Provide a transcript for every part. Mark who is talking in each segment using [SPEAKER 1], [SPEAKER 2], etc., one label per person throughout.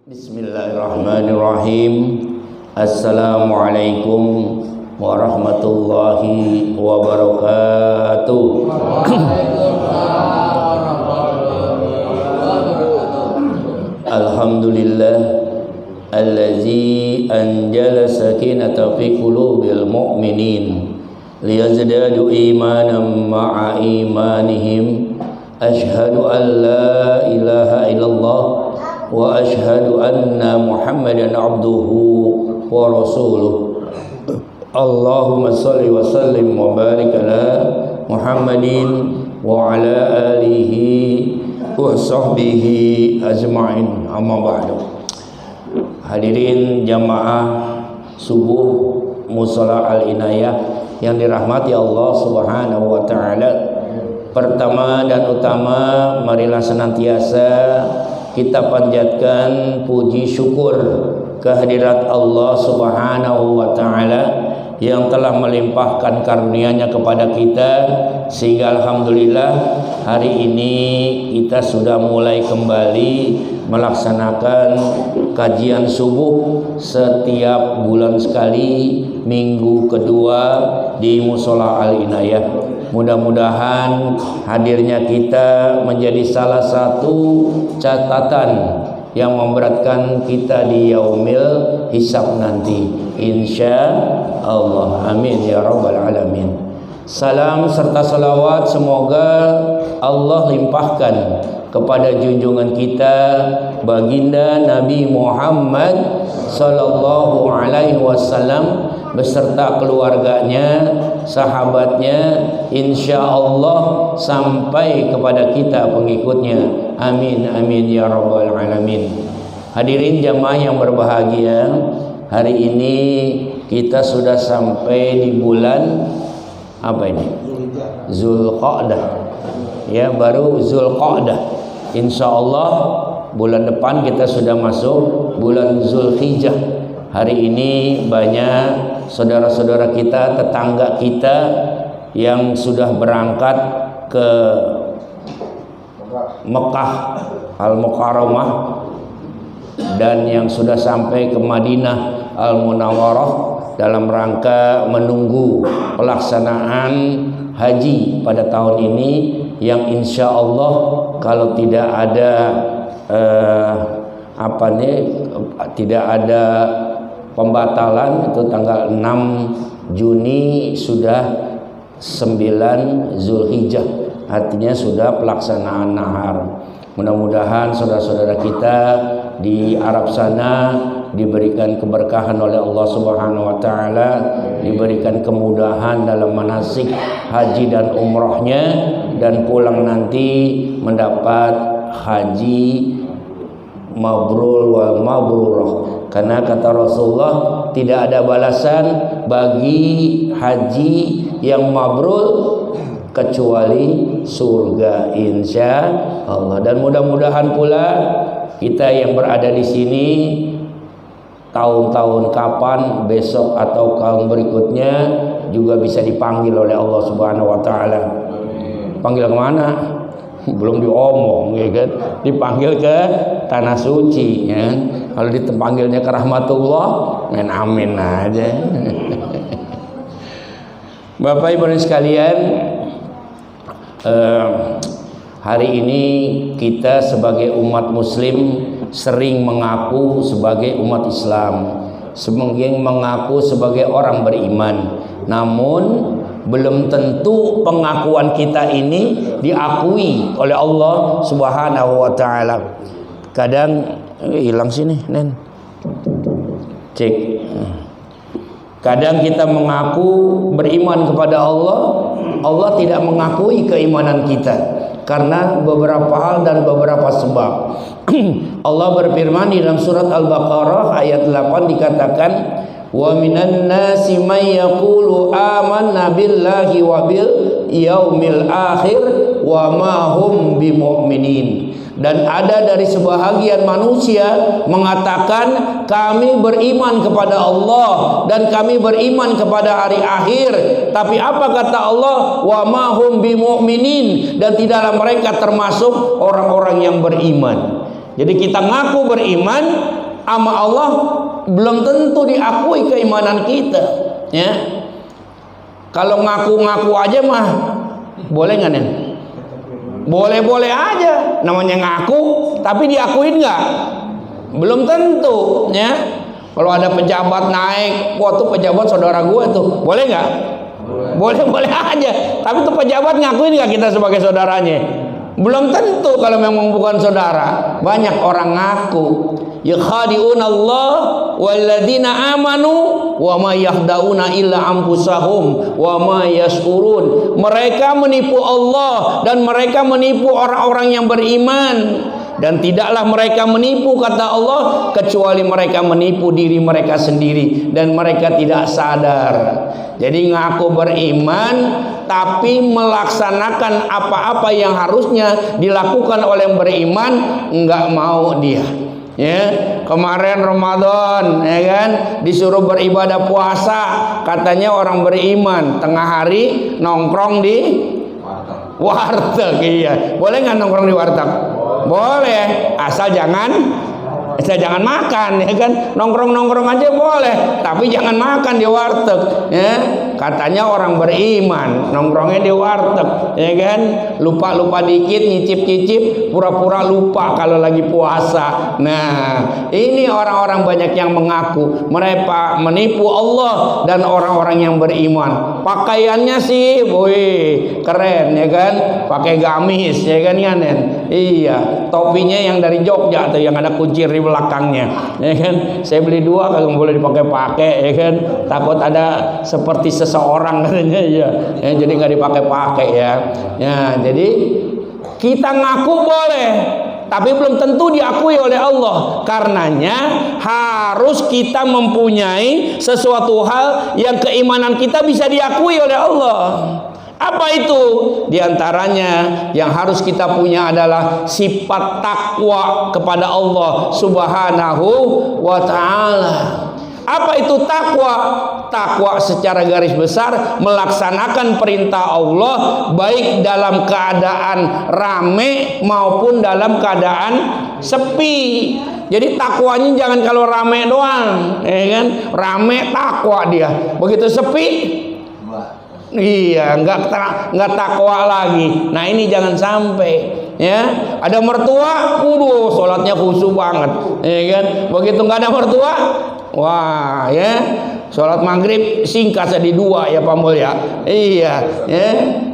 [SPEAKER 1] Bismillahirrahmanirrahim. Assalamualaikum warahmatullahi wabarakatuh. Alhamdulillah allazi anjala sakinata fi qulubil mu'minin liyazdadu imanan ma'a imanihim. Ashhadu an la ilaha illallah wa ashhadu anna Muhammadan abduhu wa rasuluh. Allahumma salli wa sallim wa barik ala Muhammadin wa ala alihi wa sahbihi ajma'in. Amma ba'du. Hadirin jamaah subuh Mushola Al-Inayah yang dirahmati Allah Subhanahu wa taala. Pertama dan utama, marilah senantiasa kita panjatkan puji syukur kehadirat Allah Subhanahu wa taala yang telah melimpahkan karunia-Nya kepada kita, sehingga alhamdulillah hari ini kita sudah mulai kembali melaksanakan kajian subuh setiap bulan sekali, minggu kedua di Mushola Al-Inayah. Mudah-mudahan hadirnya kita menjadi salah satu catatan yang memberatkan kita di yaumil hisab nanti, insya Allah. Amin ya rabbal alamin. Salam serta salawat semoga Allah limpahkan kepada junjungan kita baginda Nabi Muhammad sallallahu alaihi wasallam beserta keluarganya, sahabatnya, insya Allah sampai kepada kita pengikutnya. Amin amin ya rabbal alamin. Hadirin jamaah yang berbahagia, hari ini kita sudah sampai di bulan apa ini? Zulqa'dah. Ya, baru Zulqa'dah. Insya Allah bulan depan kita sudah masuk bulan Zulhijjah. Hari ini banyak saudara-saudara kita, tetangga kita yang sudah berangkat ke Mekah Al-Mukarramah dan yang sudah sampai ke Madinah Al-Munawwarah dalam rangka menunggu pelaksanaan haji pada tahun ini, yang insya Allah kalau tidak ada tidak ada pembatalan, itu tanggal 6 Juni sudah 9 Zulhijjah, artinya sudah pelaksanaan nahar. Mudah-mudahan saudara-saudara kita di Arab sana diberikan keberkahan oleh Allah Subhanahu wa taala, diberikan kemudahan dalam manasik haji dan umrohnya, dan pulang nanti mendapat haji mabrur wal mabrurah. Karena kata Rasulullah, tidak ada balasan bagi haji yang mabrur kecuali surga, insya Allah. Dan mudah-mudahan pula kita yang berada di sini tahun-tahun kapan, besok atau tahun berikutnya juga bisa dipanggil oleh Allah Subhanahu wa taala. Panggil kemana? Belum diomong, ya kan? Dipanggil ke tanah suci, ya. Kalau dipanggilnya ke rahmatullah, main amin aja. Bapak Ibu sekalian, hari ini kita sebagai umat muslim sering mengaku sebagai umat Islam, sering mengaku sebagai orang beriman, namun belum tentu pengakuan kita ini diakui oleh Allah Subhanahu wa taala. Kadang hilang sini, Nen. Cek. Kadang kita mengaku beriman kepada Allah, Allah tidak mengakui keimanan kita karena beberapa hal dan beberapa sebab. Allah berfirman di dalam surat Al-Baqarah ayat 8 dikatakan, wa minan nasi may yaqulu amanna billahi wa bil yaumil akhir wa ma hum bimu'minin. Dan ada dari sebahagian manusia mengatakan kami beriman kepada Allah dan kami beriman kepada hari akhir, tapi apa kata Allah? Wa ma hum bimu'minin, dan tidaklah mereka termasuk orang-orang yang beriman. Jadi kita ngaku beriman sama Allah belum tentu diakui keimanan kita, ya. Kalau ngaku-ngaku aja mah boleh nggak nih? Boleh-boleh aja, namanya ngaku, tapi diakuin nggak? Belum tentu, ya. Kalau ada pejabat naik, wah tuh pejabat saudara gue tuh, boleh nggak? Boleh-boleh aja, tapi tuh pejabat ngakuin nggak kita sebagai saudaranya? Belum tentu kalau memang bukan saudara. Banyak orang ngaku. Yakhadi'una Allah walladzina amanu wa ma yakhdauna illa anfusahum wa ma yash'urun. Mereka menipu Allah dan mereka menipu orang-orang yang beriman. Dan tidaklah mereka menipu, kata Allah, kecuali mereka menipu diri mereka sendiri dan mereka tidak sadar. Jadi ngaku beriman tapi melaksanakan apa-apa yang harusnya dilakukan oleh yang beriman enggak mau dia. Ya, kemarin Ramadan, ya kan, disuruh beribadah puasa, katanya orang beriman, tengah hari nongkrong di warteg. Iya, boleh nggak nongkrong di warteg? Boleh, asal jangan makan, ya kan. Nongkrong aja boleh, tapi jangan makan di warteg, ya. Katanya orang beriman nongkrongnya di warteg, ya kan. Lupa dikit, nyicip pura-pura lupa kalau lagi puasa. Nah, ini orang-orang banyak yang mengaku mereka menipu Allah dan orang-orang yang beriman. Pakaiannya sih, woi, keren, ya kan. Pakai gamis, ya kan, Nen. Iya, topinya yang dari Jogja tuh yang ada kuncir di belakangnya, ya kan. Saya beli 2 kagak boleh dipakai-pakai, ya kan. Takut ada seperti seseorang katanya, ya. Jadi nggak dipakai-pakai, ya. Ya, jadi kita ngaku boleh, tapi belum tentu diakui oleh Allah. Karenanya harus kita mempunyai sesuatu hal yang keimanan kita bisa diakui oleh Allah. Apa itu? Di antaranya yang harus kita punya adalah sifat takwa kepada Allah Subhanahu wa ta'ala. Apa itu takwa? Takwa secara garis besar melaksanakan perintah Allah baik dalam keadaan rame maupun dalam keadaan sepi. Jadi takwanya jangan kalau rame doang, ya kan? Rame takwa dia. Begitu sepi, iya, nggak takwa lagi. Nah, ini jangan sampai, ya. Ada mertua, sholatnya khusyuk banget, ya kan. Begitu nggak ada mertua, wah, ya, sholat maghrib singkat jadi 2, ya Pak Mul, ya. Iya, ya,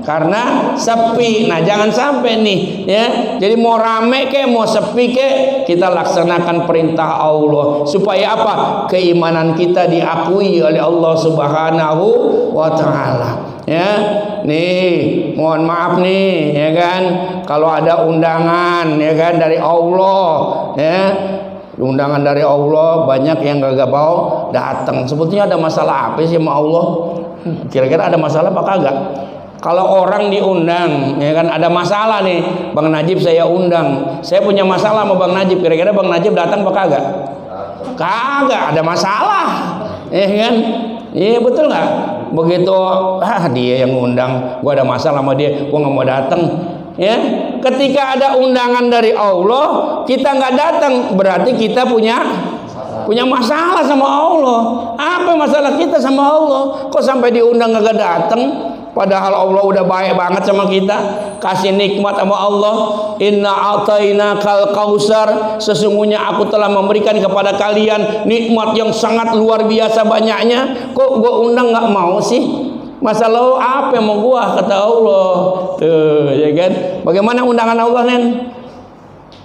[SPEAKER 1] karena sepi. Nah, jangan sampai nih, ya. Jadi mau rame ke mau sepi ke, kita laksanakan perintah Allah supaya apa? Keimanan kita diakui oleh Allah Subhanahu wa ta'ala. Ya, nih, mohon maaf nih, ya kan, kalau ada undangan, ya kan, dari Allah, ya, undangan dari Allah, banyak yang gak mau datang. Sebetulnya ada masalah apa sih sama Allah? Kira-kira ada masalah apa kagak? Kalau orang diundang, ya kan, ada masalah nih, Bang Najib saya undang, saya punya masalah sama Bang Najib, kira-kira Bang Najib datang apa kagak? Kagak, ada masalah, ya kan? Iya, betul nggak? Begitu dia yang ngundang, gua ada masalah sama dia, gua nggak mau datang, ya. Ketika ada undangan dari Allah, kita nggak datang, berarti kita punya masalah sama Allah. Apa masalah kita sama Allah? Kok sampai diundang nggak datang? Padahal Allah udah baik banget sama kita, kasih nikmat sama Allah. Inna a'tainakal kautsar, sesungguhnya aku telah memberikan kepada kalian nikmat yang sangat luar biasa banyaknya. Kok gua undang nggak mau sih? Masalah apa yang mau gua, kata Allah. Tuh, ya kan? Bagaimana undangan Allah, Nen?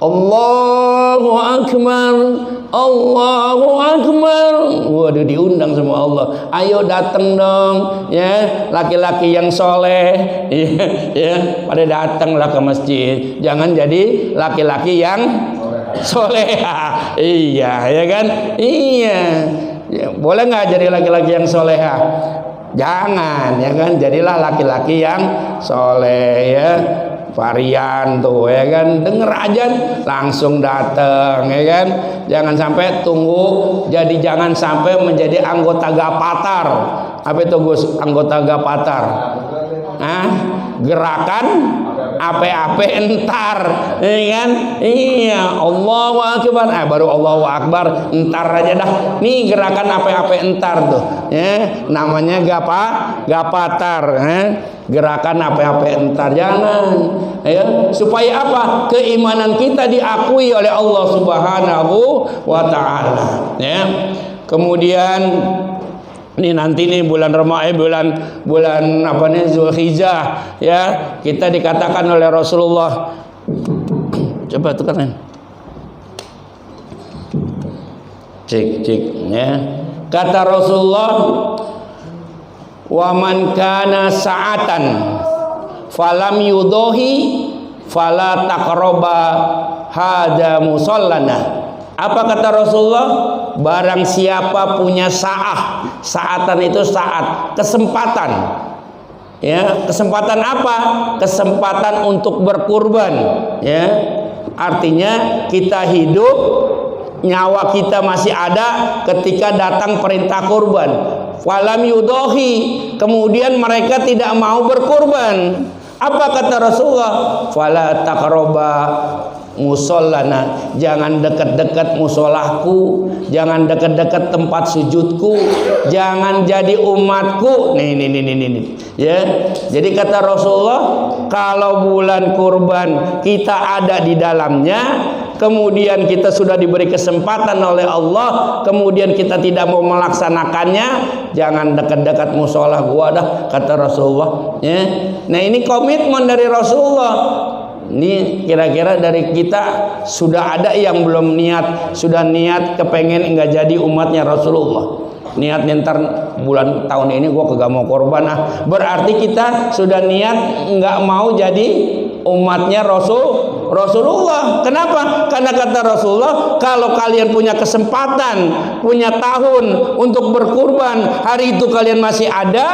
[SPEAKER 1] Allahu Akbar, Allahu Akbar. Waduh, diundang sama Allah. Ayo datang dong, ya, laki-laki yang soleh, ya, pada datanglah ke masjid. Jangan jadi laki-laki yang soleh. Iya, ya kan? Iya. Ya, boleh nggak jadi laki-laki yang soleha? Jangan, ya kan? Jadilah laki-laki yang soleh, ya. Varian tuh, ya kan, denger aja langsung datang, ya kan. Jangan sampai tunggu, jadi jangan sampai menjadi anggota gapatar. Apa itu Gus, anggota gapatar? gerakan ape-ape entar, kan? Iya, Allahu Akbar. Baru Allahu Akbar, entar aja dah. Nih gerakan ape-ape entar tuh, ya. Namanya gapatar, gerakan ape-ape entar. Jangan, ya. Supaya apa? Keimanan kita diakui oleh Allah Subhanahu wa taala, ya. Kemudian ini nanti nih bulan Ramadan, bulan apa nih, Zulhijjah, ya, kita dikatakan oleh Rasulullah, coba tekan, cek ya, kata Rasulullah, wa man kana sa'atan falam yudohi fala taqraba hada musallana. Apa kata Rasulullah? Barang siapa punya saatan itu saat, kesempatan, ya, kesempatan apa? Kesempatan untuk berkurban, ya. Artinya kita hidup, nyawa kita masih ada ketika datang perintah kurban. Walam yudohi, kemudian mereka tidak mau berkurban. Apa kata Rasulullah? Fala taqraba musallana, jangan dekat-dekat musolahku, jangan dekat-dekat tempat sujudku, jangan jadi umatku. Nih, ya. Jadi kata Rasulullah, kalau bulan kurban kita ada di dalamnya, kemudian kita sudah diberi kesempatan oleh Allah, kemudian kita tidak mau melaksanakannya, jangan dekat-dekat musolah gua dah, kata Rasulullah, ya. Nah, ini komitmen dari Rasulullah. Ini kira-kira dari kita sudah ada yang belum niat, sudah niat kepengen enggak jadi umatnya Rasulullah. Niatnya ntar bulan tahun ini gua kagak mau korban, berarti kita sudah niat enggak mau jadi umatnya Rasulullah. Kenapa? Karena kata Rasulullah, kalau kalian punya kesempatan, punya tahun untuk berkurban, hari itu kalian masih ada,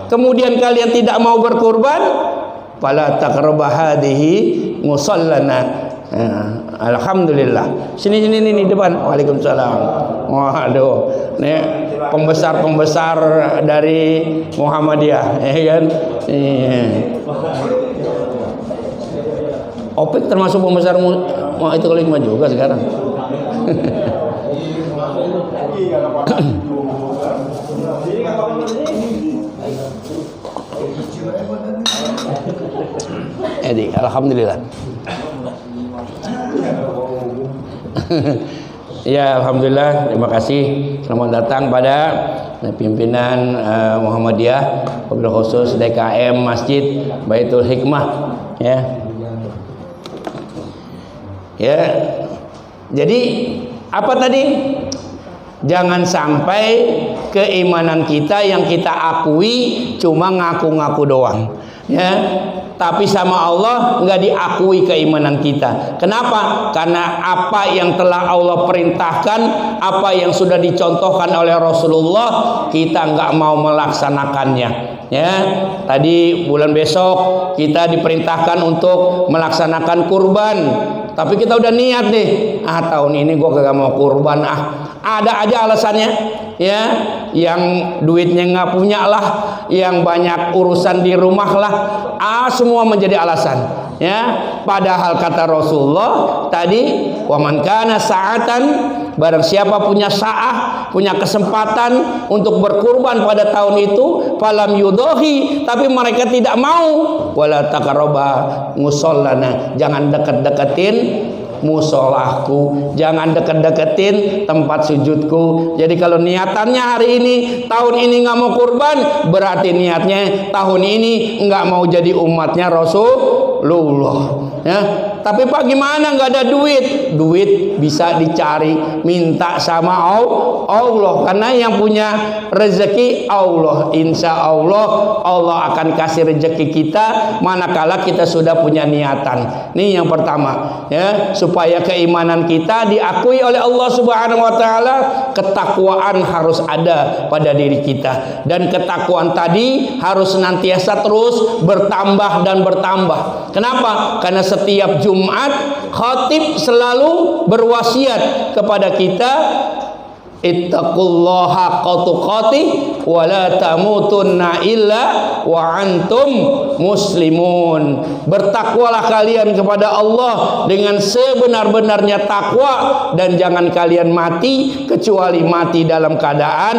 [SPEAKER 1] kemudian kalian tidak mau berkurban, fala taqraba hadhihi musallana. Alhamdulillah. Sini depan. Waalaikumsalam. Waduh, nih pembesar dari Muhammadiyah, ya kan? Iya. Opik termasuk pembesar itu kelima juga sekarang. Alhamdulillah. Ya, alhamdulillah, terima kasih. Selamat datang pada pimpinan Muhammadiyah, wabil khusus DKM Masjid Baitul Hikmah, ya. Ya. Jadi apa tadi? Jangan sampai keimanan kita yang kita akui cuma ngaku-ngaku doang, ya. Tapi sama Allah nggak diakui keimanan kita. Kenapa? Karena apa yang telah Allah perintahkan, apa yang sudah dicontohkan oleh Rasulullah, kita nggak mau melaksanakannya. Ya, tadi bulan besok kita diperintahkan untuk melaksanakan kurban, tapi kita udah niat nih, tahun ini gua kagak mau kurban, ada aja alasannya, ya, yang duitnya nggak punya lah, yang banyak urusan di rumah lah, semua menjadi alasan, ya. Padahal kata Rasulullah tadi, wa man kana sa'atan, barang siapa punya sa'ah, punya kesempatan untuk berkurban pada tahun itu, falam yudohi, tapi mereka tidak mau, wala taqraba musallana, jangan dekat-deketin musolahku, jangan deket-deketin tempat sujudku. Jadi kalau niatannya hari ini, tahun ini nggak mau kurban, berarti niatnya tahun ini nggak mau jadi umatnya Rasulullah, ya. Tapi Pak, gimana, nggak ada duit? Duit bisa dicari, minta sama Allah, karena yang punya rezeki Allah. Insya Allah Allah akan kasih rezeki kita manakala kita sudah punya niatan. Ini yang pertama, ya, supaya keimanan kita diakui oleh Allah Subhanahu wa taala. Ketakwaan harus ada pada diri kita, dan ketakwaan tadi harus senantiasa terus bertambah dan bertambah. Kenapa? Karena setiap Jumat khatib selalu berwasiat kepada kita Ittaqullaha haqqa tuqatih wa la tamutunna illa wa antum muslimun. Bertakwalah kalian kepada Allah dengan sebenar-benarnya takwa, dan jangan kalian mati kecuali mati dalam keadaan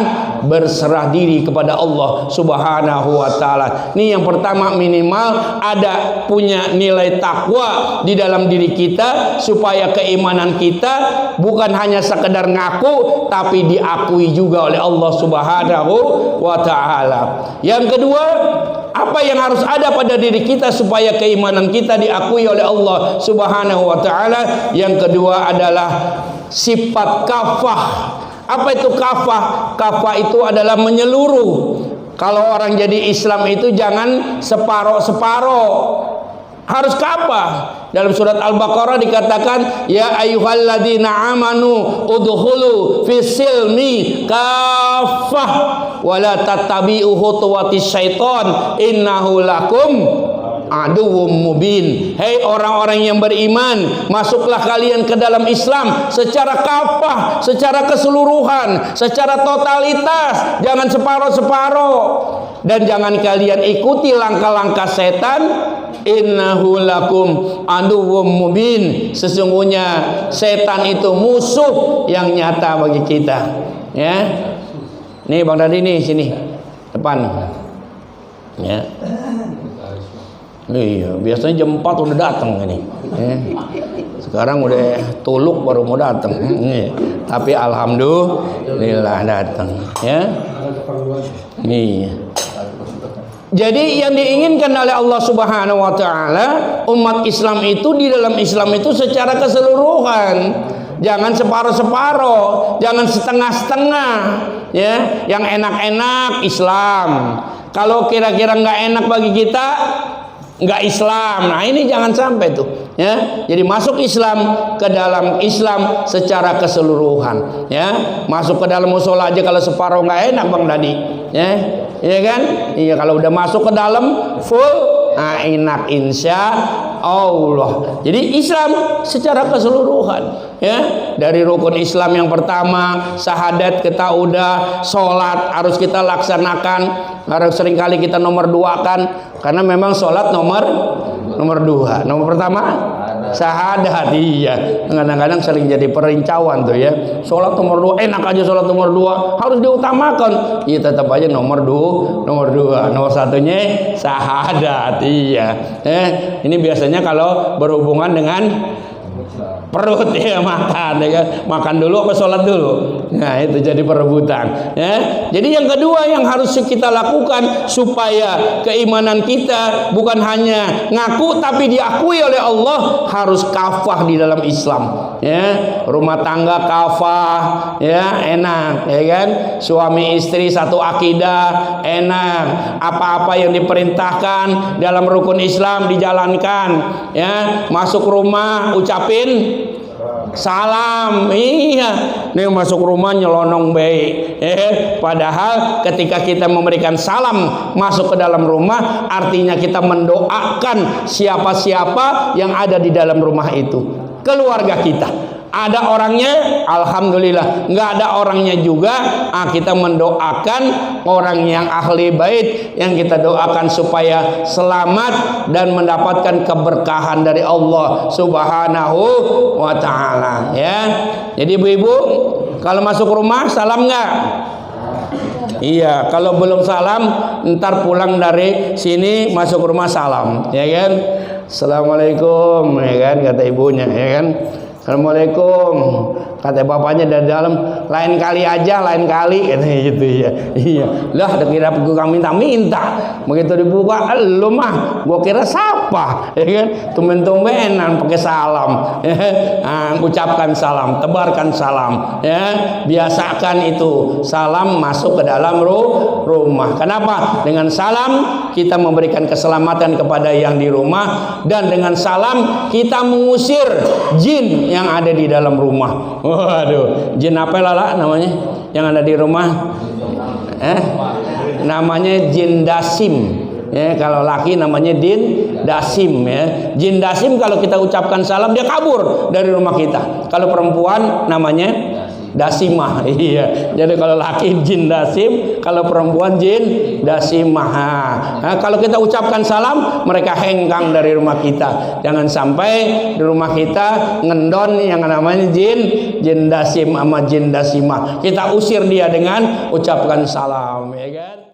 [SPEAKER 1] berserah diri kepada Allah Subhanahu wa taala. Ini yang pertama, minimal ada punya nilai takwa di dalam diri kita, supaya keimanan kita bukan hanya sekedar ngaku, tapi diakui juga oleh Allah Subhanahu wa taala. Yang kedua, apa yang harus ada pada diri kita supaya keimanan kita diakui oleh Allah Subhanahu wa taala? Yang kedua adalah sifat kafah. Apa itu kafah? Kafah itu adalah menyeluruh. Kalau orang jadi Islam itu jangan separoh-separoh, harus kafah. Dalam surat Al-Baqarah dikatakan, ya ayyuhalladzina amanu udkhulu fis-silmi kafah wa la tattabi'u khutuwatis syaiton innahu lakum aduwwum mubin. Hei orang-orang yang beriman, masuklah kalian ke dalam Islam secara kafah, secara keseluruhan, secara totalitas, jangan separoh-separoh, dan jangan kalian ikuti langkah-langkah setan. Innahu lakum aduwwum mubin. Sesungguhnya setan itu musuh yang nyata bagi kita. Ya. Nih Bang Dadi nih, sini depan. Ya. Iya, biasanya jam 4 udah datang ini. Sekarang udah tuluk baru mau datang. Tapi alhamdulillah datang. Ya. Iya. Jadi yang diinginkan oleh Allah Subhanahu wa taala, umat Islam itu di dalam Islam itu secara keseluruhan. Jangan separuh-separuh, jangan setengah-setengah, ya. Yang enak-enak Islam. Kalau kira-kira nggak enak bagi kita, nggak Islam. Nah, ini jangan sampai tuh, ya. Jadi masuk Islam ke dalam Islam secara keseluruhan, ya. Masuk ke dalam musola aja kalau separuh nggak enak Bang Dadi, ya. Iya kan? Iya, kalau udah masuk ke dalam full, nah enak insya Allah. Jadi Islam secara keseluruhan, ya. Dari rukun Islam yang pertama, syahadat kita udah, sholat harus kita laksanakan. Harus seringkali kita nomor 2 kan, karena memang sholat nomor 2. Nomor pertama syahadat. Iya, kadang-kadang sering jadi perincawan tuh, ya. Sholat nomor 2, enak aja sholat nomor 2, harus diutamakan. Iya, tetap aja nomor 2. Nomor satunya syahadat. Iya. Ini biasanya kalau berhubungan dengan perut, ya, makan, ya. Makan dulu apa sholat dulu. Nah, itu jadi perebutan, ya. Jadi yang kedua yang harus kita lakukan supaya keimanan kita bukan hanya ngaku tapi diakui oleh Allah, harus kafah di dalam Islam, ya. Rumah tangga kafah, ya, enak, ya kan. Suami istri satu akidah, enak. Apa-apa yang diperintahkan dalam rukun Islam dijalankan, ya. Masuk rumah ucapin salam. Iya, nih masuk rumah nyelonong baik. Padahal ketika kita memberikan salam masuk ke dalam rumah, artinya kita mendoakan siapa-siapa yang ada di dalam rumah itu, keluarga kita. Ada orangnya, alhamdulillah. Nggak ada orangnya juga, kita mendoakan orang yang ahli bait, yang kita doakan supaya selamat dan mendapatkan keberkahan dari Allah Subhanahu wa taala, ya. Jadi ibu-ibu, kalau masuk rumah salam nggak? Iya, kalau belum salam, ntar pulang dari sini masuk rumah salam, ya kan? Assalamualaikum, ya kan, kata ibunya, ya kan. Assalamualaikum, kata bapaknya dari dalam, lain kali aja, lain kali, katanya gitu, ya. Iya, lah, kira gue minta, begitu dibuka, lu mah, gue kira siapa, ya kan? Tumben-tumbenan pakai salam, ya. Ucapkan salam, tebarkan salam, ya. Biasakan itu salam masuk ke dalam rumah. Kenapa? Dengan salam kita memberikan keselamatan kepada yang di rumah, dan dengan salam kita mengusir jin yang ada di dalam rumah. Waduh, jin apa lala namanya yang ada di rumah? Namanya jin dasim. Ya, kalau laki namanya jin dasim, ya. Jin dasim kalau kita ucapkan salam dia kabur dari rumah kita. Kalau perempuan namanya dasimah. Iya. Jadi kalau laki jin dasim, kalau perempuan jin dasimah. Nah, kalau kita ucapkan salam, mereka hengkang dari rumah kita. Jangan sampai di rumah kita ngendon yang namanya jin dasim sama jin dasimah. Kita usir dia dengan ucapkan salam, ya kan?